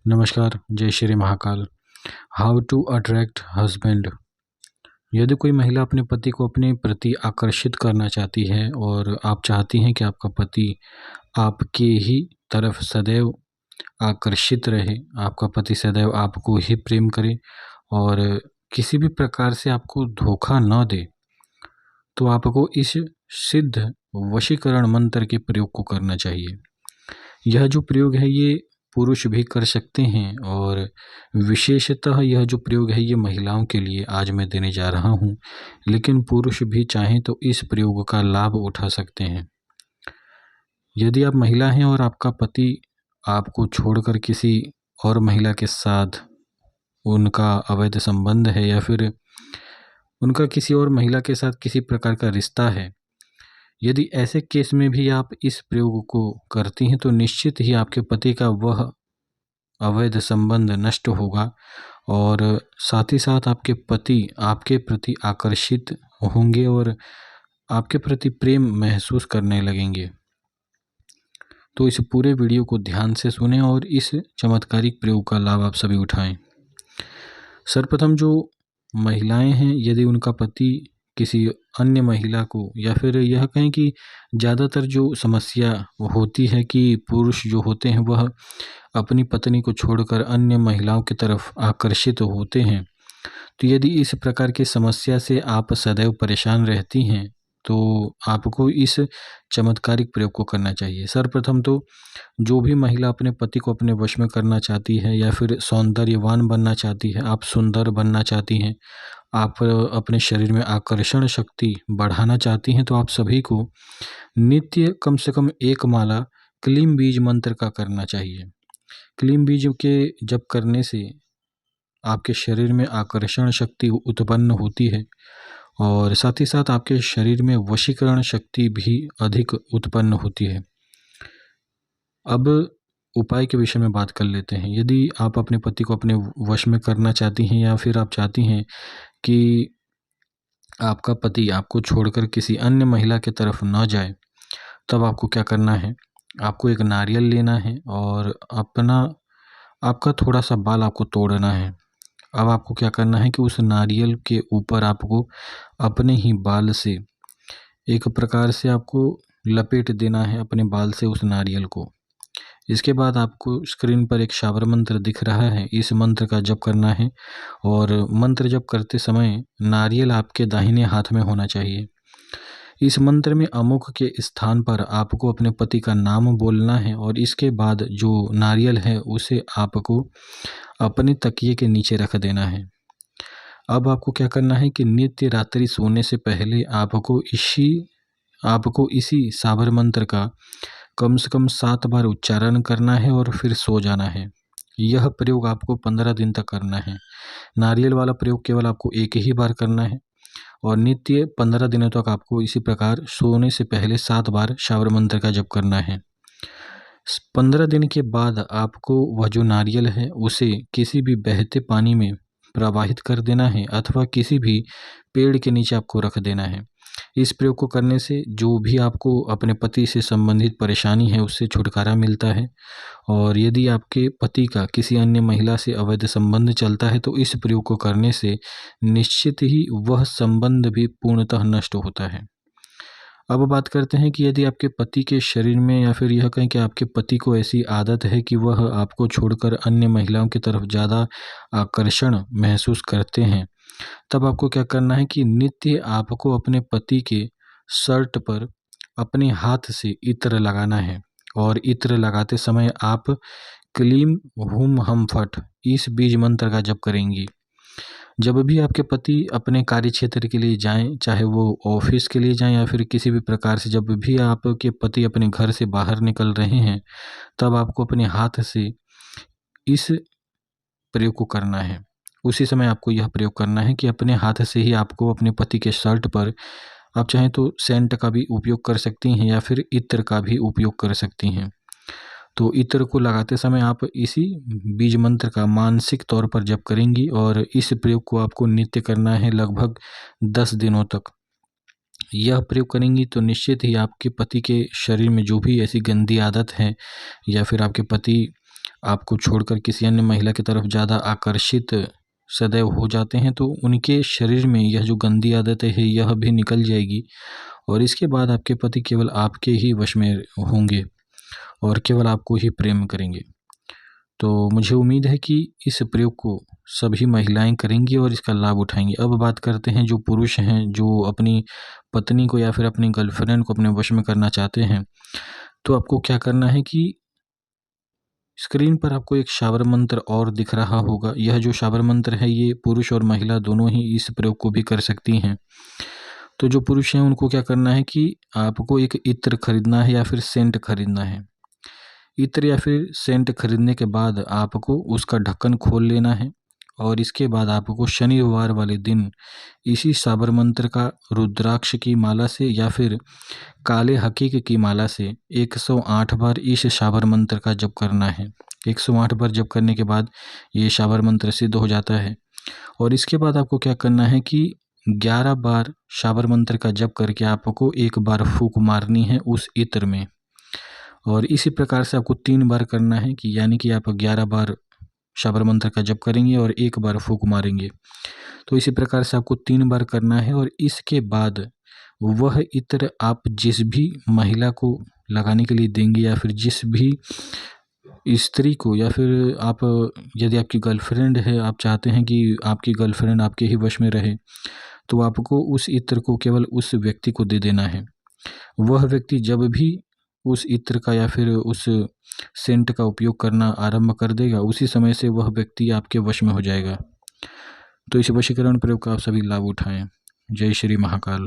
नमस्कार, जय Shri Mahakal. How to attract husband. यदि कोई महिला अपने पति को अपने प्रति आकर्षित करना चाहती है और आप चाहती हैं कि आपका पति आपके ही तरफ सदैव आकर्षित रहे, आपका पति सदैव आपको ही प्रेम करे और किसी भी प्रकार से आपको धोखा न दे, तो आपको इस सिद्ध वशीकरण मंत्र के प्रयोग को करना चाहिए। यह जो प्रयोग है ये पुरुष भी कर सकते हैं और विशेषतः यह जो प्रयोग है ये महिलाओं के लिए आज मैं देने जा रहा हूँ, लेकिन पुरुष भी चाहें तो इस प्रयोग का लाभ उठा सकते हैं। यदि आप महिला हैं और आपका पति आपको छोड़कर किसी और महिला के साथ उनका अवैध संबंध है या फिर उनका किसी और महिला के साथ किसी प्रकार का रिश्ता है, यदि ऐसे केस में भी आप इस प्रयोग को करती हैं तो निश्चित ही आपके पति का वह अवैध संबंध नष्ट होगा और साथ ही साथ आपके पति आपके प्रति आकर्षित होंगे और आपके प्रति प्रेम महसूस करने लगेंगे। तो इस पूरे वीडियो को ध्यान से सुनें और इस चमत्कारिक प्रयोग का लाभ आप सभी उठाएं। सर्वप्रथम जो महिलाएं हैं, यदि उनका पति किसी अन्य महिला को या फिर यह कहें कि ज़्यादातर जो समस्या होती है कि पुरुष जो होते हैं वह अपनी पत्नी को छोड़कर अन्य महिलाओं की तरफ आकर्षित होते हैं, तो यदि इस प्रकार की समस्या से आप सदैव परेशान रहती हैं तो आपको इस चमत्कारिक प्रयोग को करना चाहिए। सर्वप्रथम तो जो भी महिला अपने पति को अपने वश में करना चाहती है या फिर सौंदर्यवान बनना चाहती है, आप सुंदर बनना चाहती हैं, आप अपने शरीर में आकर्षण शक्ति बढ़ाना चाहती हैं, तो आप सभी को नित्य कम से कम एक माला क्लीम बीज मंत्र का करना चाहिए। क्लीम बीज के जप करने से आपके शरीर में आकर्षण शक्ति उत्पन्न होती है और साथ ही साथ आपके शरीर में वशीकरण शक्ति भी अधिक उत्पन्न होती है। अब उपाय के विषय में बात कर लेते हैं। यदि आप अपने पति को अपने वश में करना चाहती हैं या फिर आप चाहती हैं कि आपका पति आपको छोड़कर किसी अन्य महिला की तरफ न जाए, तब आपको क्या करना है, आपको एक नारियल लेना है और आपका थोड़ा सा बाल आपको तोड़ना है। अब आपको क्या करना है कि उस नारियल के ऊपर आपको अपने ही बाल से एक प्रकार से आपको लपेट देना है अपने बाल से उस नारियल को। इसके बाद आपको स्क्रीन पर एक शावर मंत्र दिख रहा है, इस मंत्र का जप करना है और मंत्र जप करते समय नारियल आपके दाहिने हाथ में होना चाहिए। इस मंत्र में अमुक के स्थान पर आपको अपने पति का नाम बोलना है और इसके बाद जो नारियल है उसे आपको अपने तकिए के नीचे रख देना है। अब आपको क्या करना है कि नित्य रात्रि सोने से पहले आपको इसी साबर मंत्र का कम से कम 7 बार उच्चारण करना है और फिर सो जाना है। यह प्रयोग आपको 15 दिन तक करना है। नारियल वाला प्रयोग केवल आपको एक ही बार करना है और नित्य 15 दिनों तक आपको इसी प्रकार सोने से पहले 7 बार शावर मंत्र का जप करना है। 15 दिन के बाद आपको वह जो नारियल है उसे किसी भी बहते पानी में प्रवाहित कर देना है अथवा किसी भी पेड़ के नीचे आपको रख देना है। इस प्रयोग को करने से जो भी आपको अपने पति से संबंधित परेशानी है उससे छुटकारा मिलता है और यदि आपके पति का किसी अन्य महिला से अवैध संबंध चलता है तो इस प्रयोग को करने से निश्चित ही वह संबंध भी पूर्णतः नष्ट होता है। अब बात करते हैं कि यदि आपके पति के शरीर में या फिर यह कहें कि आपके पति को ऐसी आदत है कि वह आपको छोड़कर अन्य महिलाओं की तरफ ज़्यादा आकर्षण महसूस करते हैं, तब आपको क्या करना है कि नित्य आपको अपने पति के शर्ट पर अपने हाथ से इत्र लगाना है और इत्र लगाते समय आप क्लीम हुम हम फट इस बीज मंत्र का जप करेंगी। जब भी आपके पति अपने कार्य क्षेत्र के लिए जाएं, चाहे वो ऑफिस के लिए जाएं या फिर किसी भी प्रकार से जब भी आपके पति अपने घर से बाहर निकल रहे हैं, तब आपको अपने हाथ से इस प्रयोग को करना है। उसी समय आपको यह प्रयोग करना है कि अपने हाथ से ही आपको अपने पति के शर्ट पर, आप चाहें तो सेंट का भी उपयोग कर सकती हैं या फिर इत्र का भी उपयोग कर सकती हैं। तो इत्र को लगाते समय आप इसी बीज मंत्र का मानसिक तौर पर जप करेंगी और इस प्रयोग को आपको नित्य करना है लगभग 10 दिनों तक। यह प्रयोग करेंगी तो निश्चित ही आपके पति के शरीर में जो भी ऐसी गंदी आदत है या फिर आपके पति आपको छोड़कर किसी अन्य महिला की तरफ ज़्यादा आकर्षित सदैव हो जाते हैं, तो उनके शरीर में यह जो गंदी आदतें है यह भी निकल जाएगी और इसके बाद आपके पति केवल आपके ही वश में होंगे और केवल आपको ही प्रेम करेंगे। तो मुझे उम्मीद है कि इस प्रयोग को सभी महिलाएं करेंगी और इसका लाभ उठाएंगी। अब बात करते हैं जो पुरुष हैं जो अपनी पत्नी को या फिर अपनी गर्लफ्रेंड को अपने वश में करना चाहते हैं, तो आपको क्या करना है कि स्क्रीन पर आपको एक शाबर मंत्र और दिख रहा होगा। यह जो शाबर मंत्र है ये पुरुष और महिला दोनों ही इस प्रयोग को भी कर सकती हैं। तो जो पुरुष हैं उनको क्या करना है कि आपको एक इत्र खरीदना है या फिर सेंट खरीदना है। इत्र या फिर सेंट खरीदने के बाद आपको उसका ढक्कन खोल लेना है और इसके बाद आपको शनिवार वाले दिन इसी शाबर मंत्र का रुद्राक्ष की माला से या फिर काले हकीक की माला से 108 बार इस शाबर मंत्र का जप करना है। 108 बार जप करने के बाद ये शाबर मंत्र सिद्ध हो जाता है और इसके बाद आपको क्या करना है कि 11 बार शाबर मंत्र का जप करके आपको एक बार फूंक मारनी है उस इत्र में और इसी प्रकार से आपको 3 बार करना है कि यानी कि आप 11 बार शाबर मंत्र का जप करेंगे और एक बार फूंक मारेंगे। तो इसी प्रकार से आपको 3 बार करना है और इसके बाद वह इत्र आप जिस भी महिला को लगाने के लिए देंगे या फिर जिस भी स्त्री को या फिर आप यदि आपकी गर्लफ्रेंड है, आप चाहते हैं कि आपकी गर्लफ्रेंड आपके ही वश में रहे, तो आपको उस इत्र को केवल उस व्यक्ति को दे देना है। वह व्यक्ति जब भी उस इत्र का या फिर उस सेंट का उपयोग करना आरंभ कर देगा, उसी समय से वह व्यक्ति आपके वश में हो जाएगा। तो इस वशीकरण प्रयोग का आप सभी लाभ उठाएं। जय श्री महाकाल।